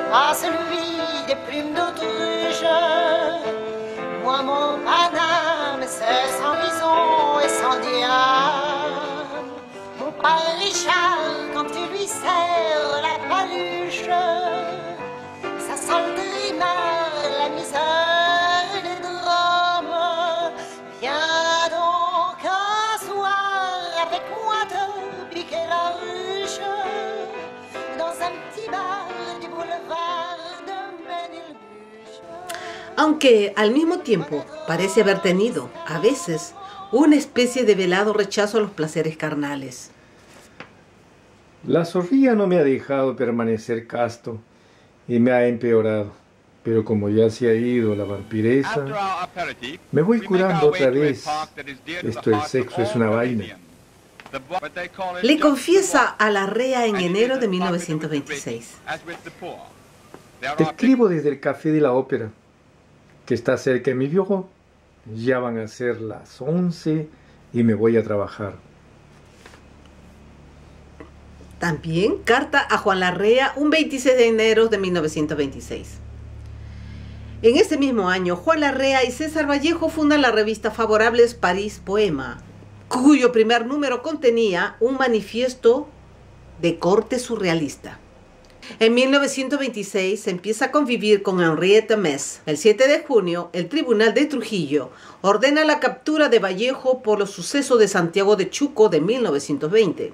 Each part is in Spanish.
pas celui des plumes d'autruche. Moi, mon Paname, c'est sans bison et sans diable. Mon père Richard, quand tu lui serres la paluche, ça sent le grimard, la misère et les drames. Viens donc un soir avec moi te piquer la ruche dans un petit bar du boulevard de Ménilbuche. Aunque al mismo tiempo parece haber tenido, a veces, una especie de velado rechazo a los placeres carnales. La zorrilla no me ha dejado permanecer casto y me ha empeorado. Pero como ya se ha ido la vampiresa, me voy curando otra vez. Esto del sexo es una vaina. Le confiesa a Larrea en enero de 1926. Te escribo desde el Café de la Ópera, que está cerca de mi bureau. Ya van a ser las 11 y me voy a trabajar. También carta a Juan Larrea un 26 de enero de 1926. En ese mismo año, Juan Larrea y César Vallejo fundan la revista Favorables París Poema, cuyo primer número contenía un manifiesto de corte surrealista. En 1926 se empieza a convivir con Henriette Mess. El 7 de junio, el Tribunal de Trujillo ordena la captura de Vallejo por los sucesos de Santiago de Chuco de 1920.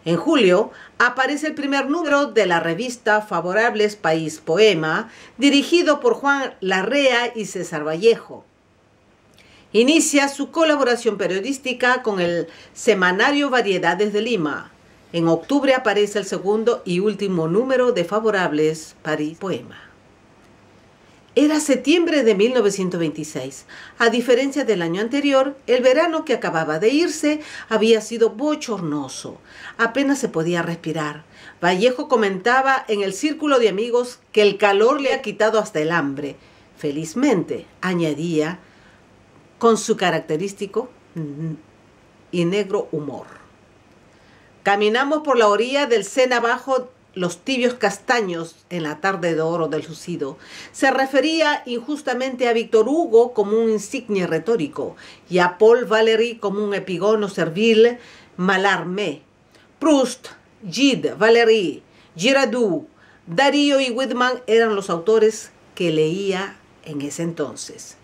En julio aparece el primer número de la revista Favorables País Poema, dirigido por Juan Larrea y César Vallejo. Inicia su colaboración periodística con el semanario Variedades de Lima. En octubre aparece el segundo y último número de Favorables París Poema. Era septiembre de 1926. A diferencia del año anterior, el verano que acababa de irse había sido bochornoso. Apenas se podía respirar. Vallejo comentaba en el círculo de amigos que el calor le ha quitado hasta el hambre. Felizmente, añadía, con su característico y negro humor. Caminamos por la orilla del Sena bajo los tibios castaños en la tarde de oro del lucido. Se refería injustamente a Víctor Hugo como un insigne retórico y a Paul Valéry como un epigono servil Mallarmé. Proust, Gide, Valéry, Giraudoux, Darío y Whitman eran los autores que leía en ese entonces.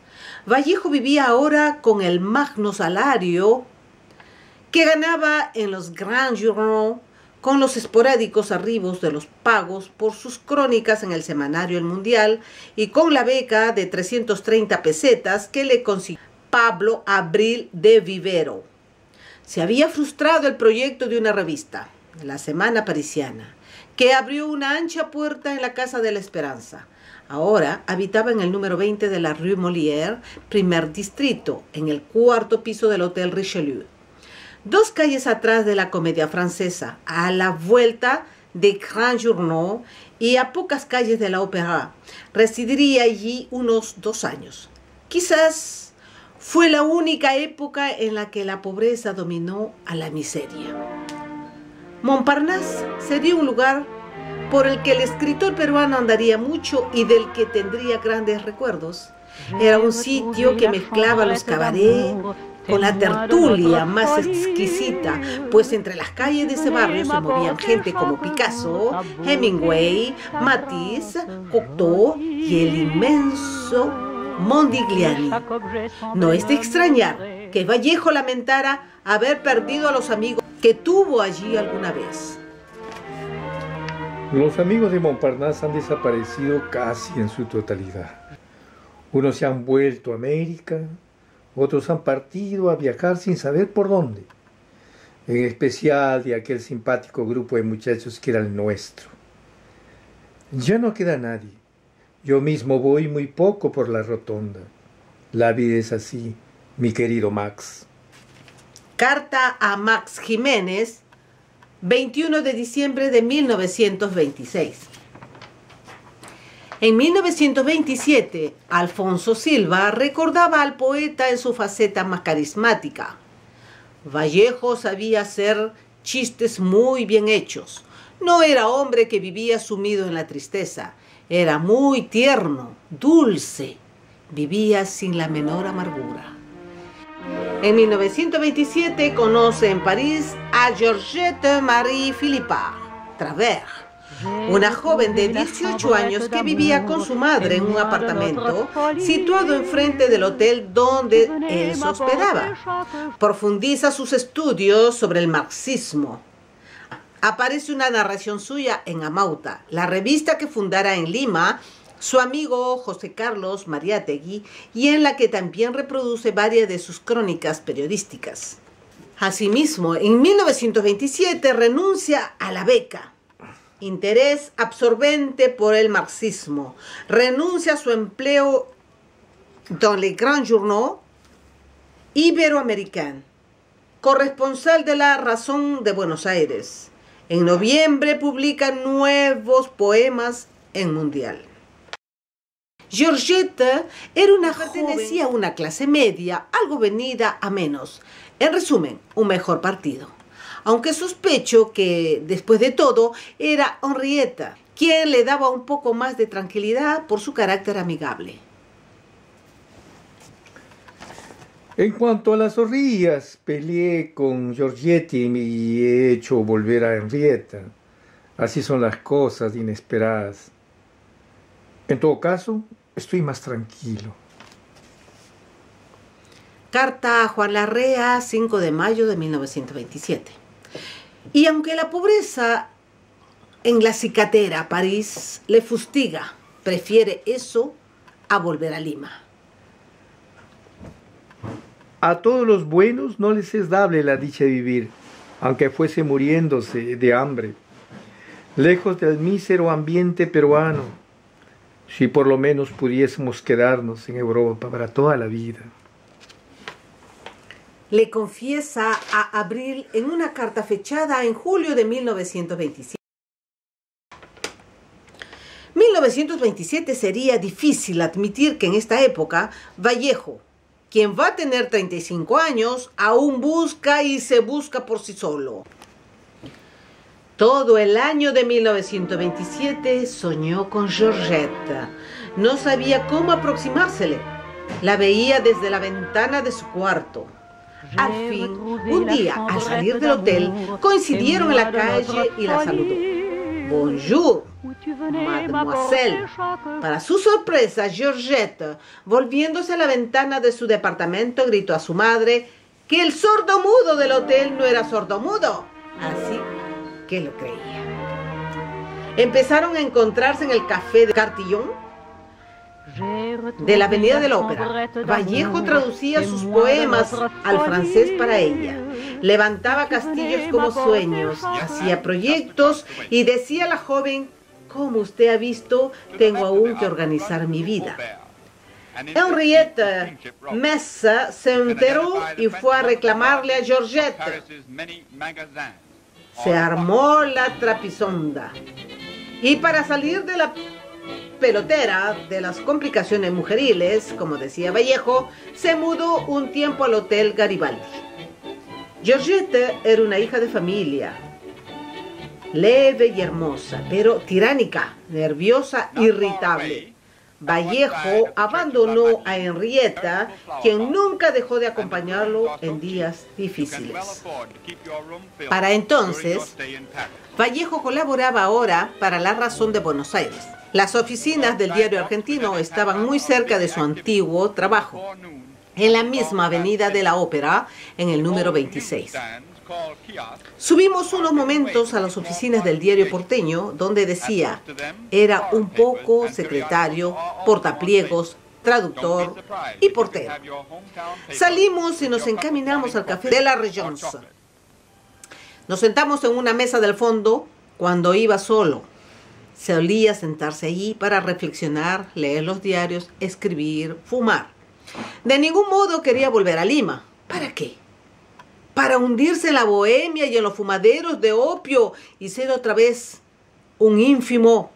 Vallejo vivía ahora con el magno salario que ganaba en los Grands Journaux, con los esporádicos arribos de los pagos por sus crónicas en el semanario El Mundial y con la beca de 330 pesetas que le consiguió Pablo Abril de Vivero. Se había frustrado el proyecto de una revista, La Semana Parisiana, que abrió una ancha puerta en la Casa de la Esperanza. Ahora habitaba en el número 20 de la Rue Molière, primer distrito, en el cuarto piso del Hotel Richelieu. 2 calles atrás de la Comédie Francesa, a la vuelta de Grands Journaux y a pocas calles de la Ópera. Residiría allí unos 2 años. Quizás fue la única época en la que la pobreza dominó a la miseria. Montparnasse sería un lugar por el que el escritor peruano andaría mucho y del que tendría grandes recuerdos. Era un sitio que mezclaba los cabarets con la tertulia más exquisita, pues entre las calles de ese barrio se movían gente como Picasso, Hemingway, Matisse, Cocteau y el inmenso Modigliani. No es de extrañar que Vallejo lamentara haber perdido a los amigos que tuvo allí alguna vez. Los amigos de Montparnasse han desaparecido casi en su totalidad. Unos se han vuelto a América, otros han partido a viajar sin saber por dónde, en especial de aquel simpático grupo de muchachos que era el nuestro. Ya no queda nadie. Yo mismo voy muy poco por la rotonda. La vida es así, mi querido Max. Carta a Max Jiménez, 21 de diciembre de 1926. En 1927, Alfonso Silva recordaba al poeta en su faceta más carismática. Vallejo sabía hacer chistes muy bien hechos. No era hombre que vivía sumido en la tristeza. Era muy tierno, dulce. Vivía sin la menor amargura. En 1927 conoce en París a Georgette Marie Philippa Travers, una joven de 18 años que vivía con su madre en un apartamento situado enfrente del hotel donde él se hospedaba. Profundiza sus estudios sobre el marxismo. Aparece una narración suya en Amauta, la revista que fundara en Lima su amigo José Carlos Mariátegui, y en la que también reproduce varias de sus crónicas periodísticas. Asimismo, en 1927 renuncia a la beca. Interés absorbente por el marxismo. Renuncia a su empleo dans les grands journaux iberoamericanos. Corresponsal de La Razón de Buenos Aires. En noviembre publica nuevos poemas en Mundial. Georgette era una joven, pertenecía a una clase media, algo venida a menos. En resumen, un mejor partido. Aunque sospecho que, después de todo, era Henrietta, quien le daba un poco más de tranquilidad por su carácter amigable. En cuanto a las zorrillas, peleé con Georgette y he hecho volver a Henrietta. Así son las cosas inesperadas. En todo caso, estoy más tranquilo. Carta a Juan Larrea, 5 de mayo de 1927. Y aunque la pobreza en la cicatera, París, le fustiga, prefiere eso a volver a Lima. A todos los buenos no les es dable la dicha de vivir, aunque fuese muriéndose de hambre, lejos del mísero ambiente peruano, si por lo menos pudiésemos quedarnos en Europa para toda la vida. Le confiesa a Abril en una carta fechada en julio de 1927. 1927 sería difícil admitir que en esta época Vallejo, quien va a tener 35 años, aún busca y se busca por sí solo. Todo el año de 1927 soñó con Georgette. No sabía cómo aproximársele. La veía desde la ventana de su cuarto. Al fin, un día, al salir del hotel, coincidieron en la calle y la saludó. Bonjour, mademoiselle. Para su sorpresa, Georgette, volviéndose a la ventana de su departamento, gritó a su madre que el sordomudo del hotel no era sordomudo. Así que lo creía. Empezaron a encontrarse en el café de Cartillon de la Avenida de la Ópera. Vallejo traducía sus poemas al francés para ella. Levantaba castillos como sueños, hacía proyectos y decía a la joven: como usted ha visto, tengo aún que organizar mi vida. Henriette Messa se enteró y fue a reclamarle a Georgette. Se armó la trapisonda. Y para salir de la pelotera de las complicaciones mujeriles, como decía Vallejo, se mudó un tiempo al Hotel Garibaldi. Georgette era una hija de familia, leve y hermosa, pero tiránica, nerviosa, irritable. Vallejo abandonó a Henrietta, quien nunca dejó de acompañarlo en días difíciles. Para entonces, Vallejo colaboraba ahora para La Razón de Buenos Aires. Las oficinas del diario argentino estaban muy cerca de su antiguo trabajo, en la misma Avenida de la Ópera, en el número 26. Subimos unos momentos a las oficinas del diario porteño, donde decía, era un poco secretario, portapliegos, traductor y portero. Salimos y nos encaminamos al café de la Regence. Nos sentamos en una mesa del fondo cuando iba solo. Solía sentarse allí para reflexionar, leer los diarios, escribir, fumar. De ningún modo quería volver a Lima. ¿Para qué? ¿Para hundirse en la bohemia y en los fumaderos de opio y ser otra vez un ínfimo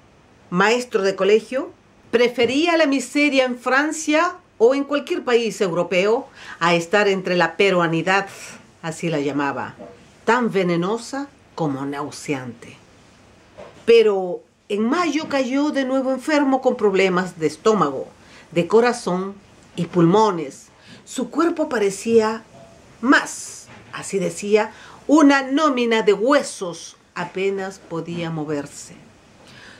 maestro de colegio? Prefería la miseria en Francia o en cualquier país europeo a estar entre la peruanidad, así la llamaba, tan venenosa como nauseante. pero en mayo cayó de nuevo enfermo con problemas de estómago, de corazón y pulmones. Su cuerpo parecía más, así decía, una nómina de huesos, apenas podía moverse.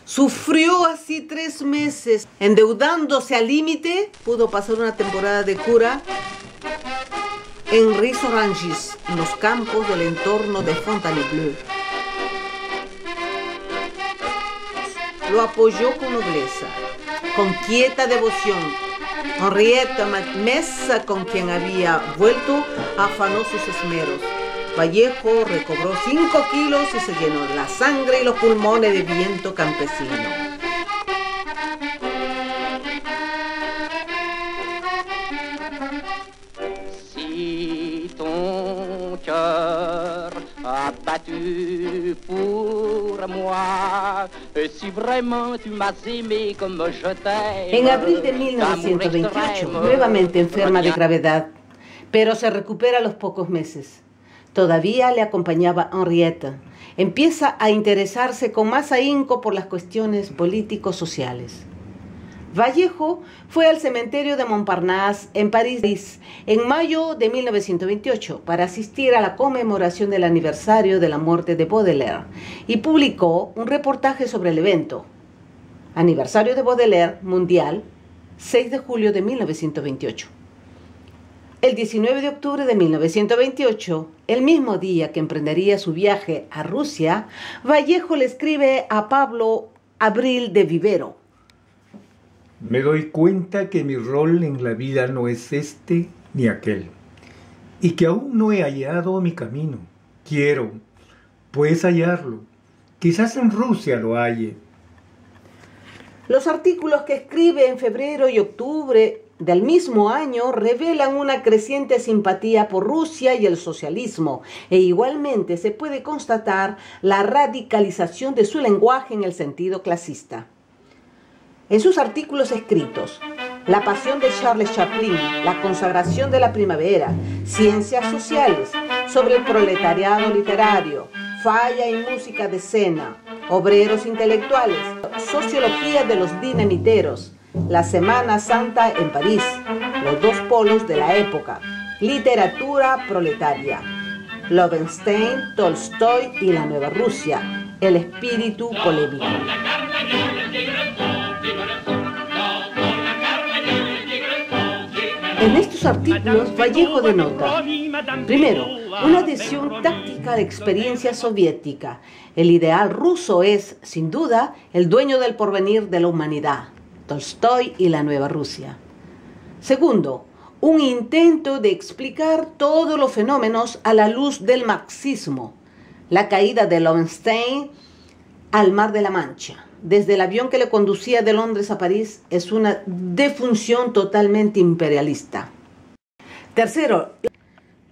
Sufrió así 3 meses, endeudándose al límite, pudo pasar una temporada de cura en Ris-Orangis, en los campos del entorno de Fontainebleau. Lo apoyó con nobleza, con quieta devoción. Henrietta Messa, con quien había vuelto, afanó sus esmeros. Vallejo recobró 5 kilos y se llenó la sangre y los pulmones de viento campesino. Si ton cœur a battu pour moi, si vraiment tu m'as aimé comme je t'aime. En abril de 1928, nuevamente enferma de gravedad, pero se recupera a los pocos meses. Todavía le acompañaba Henrietta. Empieza a interesarse con más ahínco por las cuestiones político-sociales. Vallejo fue al cementerio de Montparnasse en París en mayo de 1928 para asistir a la conmemoración del aniversario de la muerte de Baudelaire y publicó un reportaje sobre el evento. Aniversario de Baudelaire Mundial, 6 de julio de 1928. El 19 de octubre de 1928, el mismo día que emprendería su viaje a Rusia, Vallejo le escribe a Pablo Abril de Vivero. Me doy cuenta que mi rol en la vida no es este ni aquel, y que aún no he hallado mi camino. Quiero, pues, hallarlo. Quizás en Rusia lo halle. Los artículos que escribe en febrero y octubre del mismo año revelan una creciente simpatía por Rusia y el socialismo, e igualmente se puede constatar la radicalización de su lenguaje en el sentido clasista. En sus artículos escritos, La pasión de Charles Chaplin, La consagración de la primavera, Ciencias sociales, sobre el proletariado literario, Falla y música de escena, Obreros intelectuales, Sociología de los dinamiteros, La Semana Santa en París, Los dos polos de la época, Literatura proletaria, Loewenstein, Tolstoy y la Nueva Rusia, El espíritu polémico. En estos artículos, Vallejo denota, primero, una adhesión táctica a la experiencia soviética. El ideal ruso es, sin duda, el dueño del porvenir de la humanidad, Tolstoy y la Nueva Rusia. Segundo, un intento de explicar todos los fenómenos a la luz del marxismo. La caída de Loewenstein al Mar de la Mancha, desde el avión que le conducía de Londres a París, es una defunción totalmente imperialista. Tercero,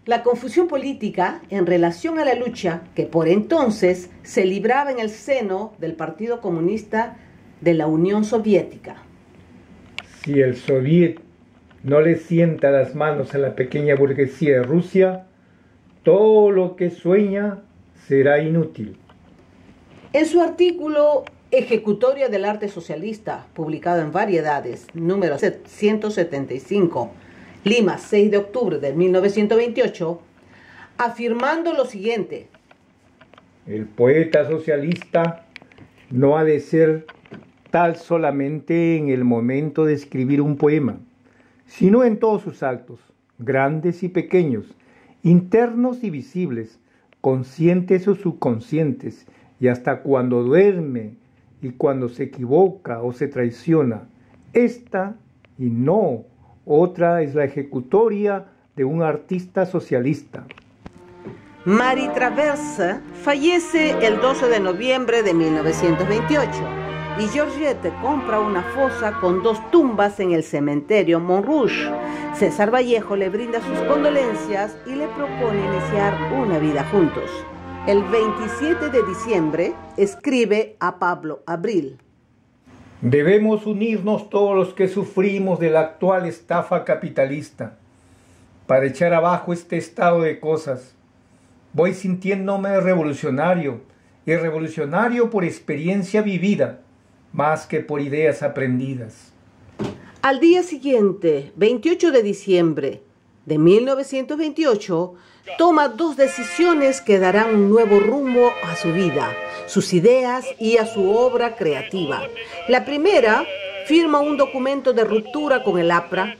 la confusión política en relación a la lucha que por entonces se libraba en el seno del Partido Comunista de la Unión Soviética. Si el soviet no le sienta las manos a la pequeña burguesía de Rusia, todo lo que sueña será inútil. En su artículo Ejecutoria del Arte Socialista, publicado en Variedades, número 175, Lima, 6 de octubre de 1928, afirmando lo siguiente: el poeta socialista no ha de ser tal solamente en el momento de escribir un poema, sino en todos sus actos, grandes y pequeños, internos y visibles, conscientes o subconscientes, y hasta cuando duerme y cuando se equivoca o se traiciona. Esta y no otra es la ejecutoria de un artista socialista. Marie Traverse fallece el 12 de noviembre de 1928 y Georgette compra una fosa con 2 tumbas en el cementerio Montrouge. César Vallejo le brinda sus condolencias y le propone iniciar una vida juntos. El 27 de diciembre escribe a Pablo Abril: debemos unirnos todos los que sufrimos de la actual estafa capitalista para echar abajo este estado de cosas. Voy sintiéndome revolucionario y revolucionario por experiencia vivida, más que por ideas aprendidas. Al día siguiente, 28 de diciembre de 1928, toma dos decisiones que darán un nuevo rumbo a su vida, sus ideas y a su obra creativa. La primera, firma un documento de ruptura con el APRA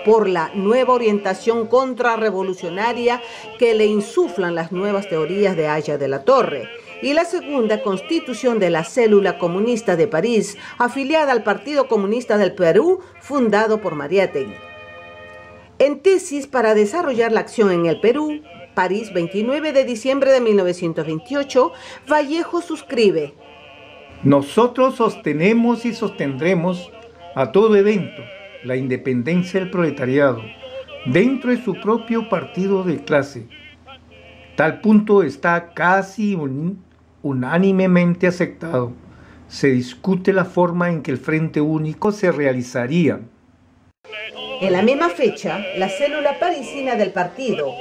por la nueva orientación contrarrevolucionaria que le insuflan las nuevas teorías de Haya de la Torre. Y la segunda, constitución de la Célula Comunista de París, afiliada al Partido Comunista del Perú, fundado por Mariátegui. En tesis para desarrollar la acción en el Perú, París, 29 de diciembre de 1928, Vallejo suscribe: Nosotros sostenemos y sostendremos a todo evento la independencia del proletariado dentro de su propio partido de clase. Tal punto está casi unánimemente aceptado. Se discute la forma en que el Frente Único se realizaría. En la misma fecha, la célula parisina del partido,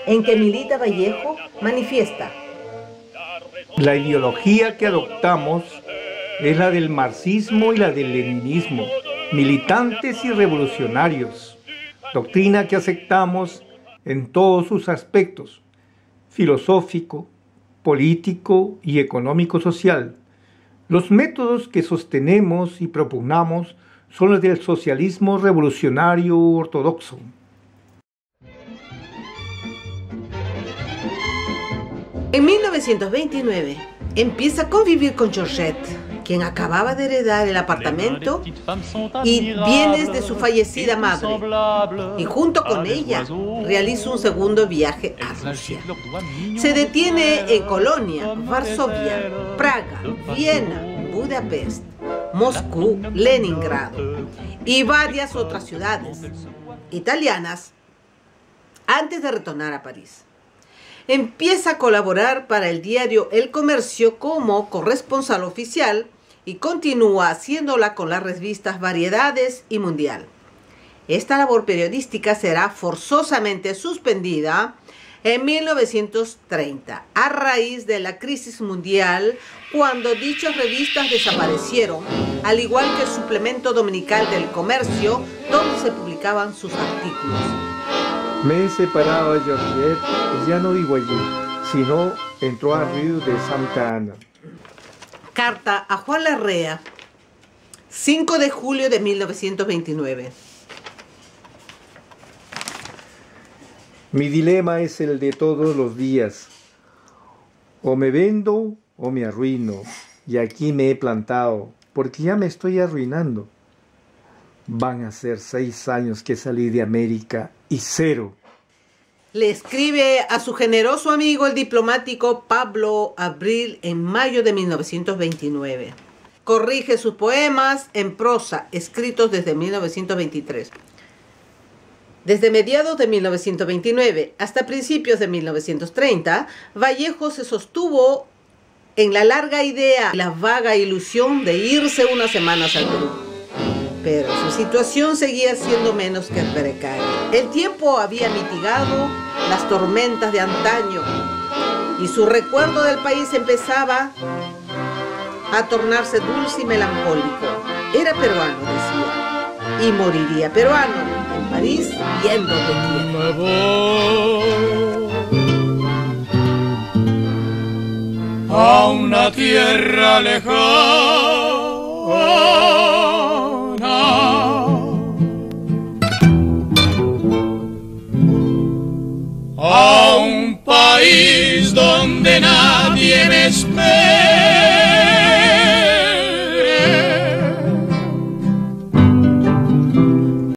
en que milita Vallejo, manifiesta: La ideología que adoptamos es la del marxismo y la del leninismo, militantes y revolucionarios, doctrina que aceptamos en todos sus aspectos, filosófico, político y económico-social. Los métodos que sostenemos y propugnamos son los del socialismo revolucionario ortodoxo. En 1929 empieza a convivir con Georgette, quien acababa de heredar el apartamento y bienes de su fallecida madre, y junto con ella realiza un segundo viaje a Rusia. Se detiene en Colonia, Varsovia, Praga, Viena, Budapest, Moscú, Leningrado y varias otras ciudades italianas antes de retornar a París. Empieza a colaborar para el diario El Comercio como corresponsal oficial y continúa haciéndola con las revistas Variedades y Mundial. Esta labor periodística será forzosamente suspendida en 1930, a raíz de la crisis mundial, cuando dichas revistas desaparecieron, al igual que el suplemento dominical del Comercio, donde se publicaban sus artículos. Me he separado de Georgette y ya no vivo allí, sino en Trois-Rives de Santa Ana. Carta a Juan Larrea, 5 de julio de 1929. Mi dilema es el de todos los días. O me vendo o me arruino, y aquí me he plantado, porque ya me estoy arruinando. Van a ser 6 años que salí de América y 0. Le escribe a su generoso amigo el diplomático Pablo Abril en mayo de 1929. Corrige sus poemas en prosa, escritos desde 1923. Desde mediados de 1929 hasta principios de 1930, Vallejo se sostuvo en la larga idea y la vaga ilusión de irse unas semanas al Perú. Pero su situación seguía siendo menos que precaria. El tiempo había mitigado las tormentas de antaño y su recuerdo del país empezaba a tornarse dulce y melancólico. Era peruano, decía, y moriría peruano en París viendo de quién. A una tierra lejana, a un país